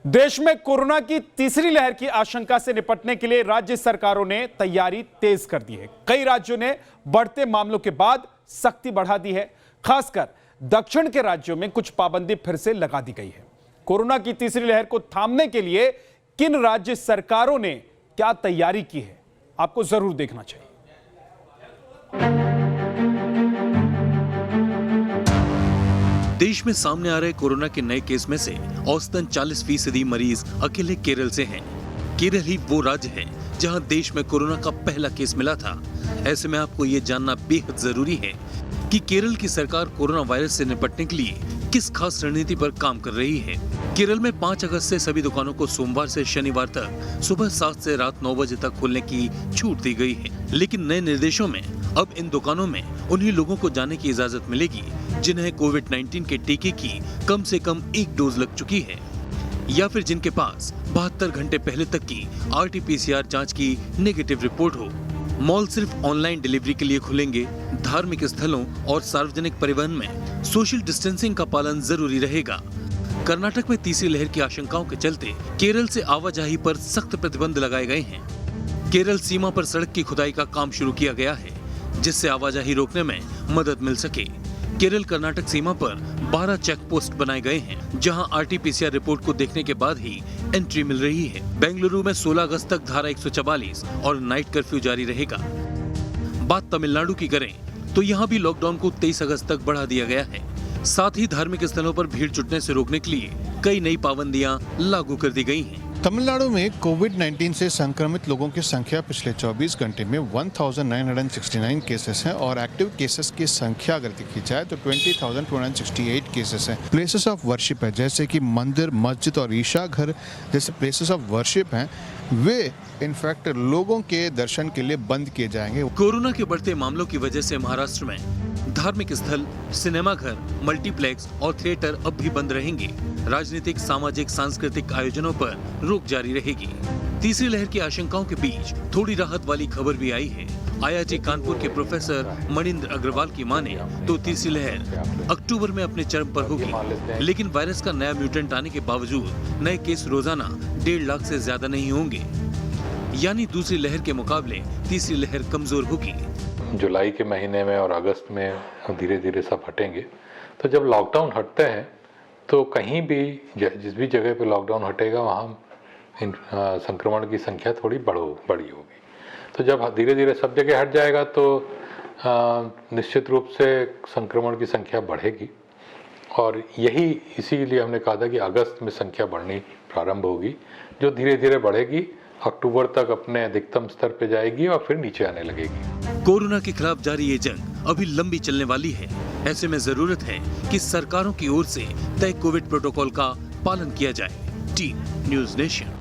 देश में कोरोना की तीसरी लहर की आशंका से निपटने के लिए राज्य सरकारों ने तैयारी तेज कर दी है। कई राज्यों ने बढ़ते मामलों के बाद सख्ती बढ़ा दी है। खासकर दक्षिण के राज्यों में कुछ पाबंदी फिर से लगा दी गई है। कोरोना की तीसरी लहर को थामने के लिए किन राज्य सरकारों ने क्या तैयारी की है, आपको जरूर देखना चाहिए। देश में सामने आ रहे कोरोना के नए केस में से औसतन 40% मरीज अकेले केरल से हैं। केरल ही वो राज्य है जहां देश में कोरोना का पहला केस मिला था। ऐसे में आपको ये जानना बेहद जरूरी है कि केरल की सरकार कोरोना वायरस से निपटने के लिए किस खास रणनीति पर काम कर रही है। केरल में 5 अगस्त से सभी दुकानों को सोमवार से शनिवार तक सुबह 7 से रात 9 बजे तक खोलने की छूट दी गई है। लेकिन नए निर्देशों में अब इन दुकानों में उन्हीं लोगों को जाने की इजाजत मिलेगी जिन्हें कोविड-19 के टीके की कम से कम 1 डोज लग चुकी है, या फिर जिनके पास 72 घंटे पहले तक की RT-PCR जांच की नेगेटिव रिपोर्ट हो। मॉल सिर्फ ऑनलाइन डिलीवरी के लिए खुलेंगे। धार्मिक स्थलों और सार्वजनिक परिवहन में सोशल डिस्टेंसिंग का पालन जरूरी रहेगा। कर्नाटक में तीसरी लहर की आशंकाओं के चलते केरल से आवाजाही पर सख्त प्रतिबंध लगाए गए हैं। केरल सीमा पर सड़क की खुदाई का काम शुरू किया गया है, जिससे आवाजाही रोकने में मदद मिल सके। केरल कर्नाटक सीमा पर 12 चेक पोस्ट बनाए गए हैं, जहां RT-PCR रिपोर्ट को देखने के बाद ही एंट्री मिल रही है। बेंगलुरु में 16 अगस्त तक धारा 144 और नाइट कर्फ्यू जारी रहेगा। बात तमिलनाडु की करें तो यहां भी लॉकडाउन को 23 अगस्त तक बढ़ा दिया गया है। साथ ही धार्मिक स्थलों पर भीड़ जुटने से रोकने के लिए कई नई पाबंदियां लागू कर दी गई हैं। तमिलनाडु में कोविड-19 से संक्रमित लोगों की संख्या पिछले 24 घंटे में 1969 केसेस हैं और एक्टिव केसेस की संख्या अगर देखी जाए तो 20,268 केसेस हैं। प्लेसेस ऑफ वर्शिप है, जैसे कि मंदिर, मस्जिद और ईशा घर जैसे प्लेसेस ऑफ वर्शिप हैं, वे इनफैक्ट लोगों के दर्शन के लिए बंद किए जाएंगे। कोरोना के बढ़ते मामलों की वजह से महाराष्ट्र में धार्मिक स्थल, सिनेमा घर, मल्टीप्लेक्स और थिएटर अब भी बंद रहेंगे। राजनीतिक, सामाजिक, सांस्कृतिक आयोजनों पर रोक जारी रहेगी। तीसरी लहर की आशंकाओं के बीच थोड़ी राहत वाली खबर भी आई है। IIT कानपुर के प्रोफेसर मणिंद्र अग्रवाल की माने तो तीसरी लहर अक्टूबर में अपने चरम पर होगी, लेकिन वायरस का नया म्यूटेंट आने के बावजूद नए केस रोजाना 1.5 लाख से ज्यादा नहीं होंगे। यानी दूसरी लहर के मुकाबले तीसरी लहर कमजोर होगी। जुलाई के महीने में और अगस्त में धीरे धीरे सब हटेंगे। तो जब लॉकडाउन हटते हैं तो कहीं भी जिस भी जगह पे लॉकडाउन हटेगा वहाँ संक्रमण की संख्या थोड़ी बड़ी होगी। तो जब धीरे धीरे सब जगह हट जाएगा तो निश्चित रूप से संक्रमण की संख्या बढ़ेगी और यही इसीलिए हमने कहा था कि अगस्त में संख्या बढ़नी प्रारंभ होगी, जो धीरे धीरे बढ़ेगी, अक्टूबर तक अपने अधिकतम स्तर पे जाएगी और फिर नीचे आने लगेगी। कोरोना के खिलाफ जारी ये जंग अभी लंबी चलने वाली है। ऐसे में जरूरत है कि सरकारों की ओर से तय कोविड प्रोटोकॉल का पालन किया जाए। Team news nation.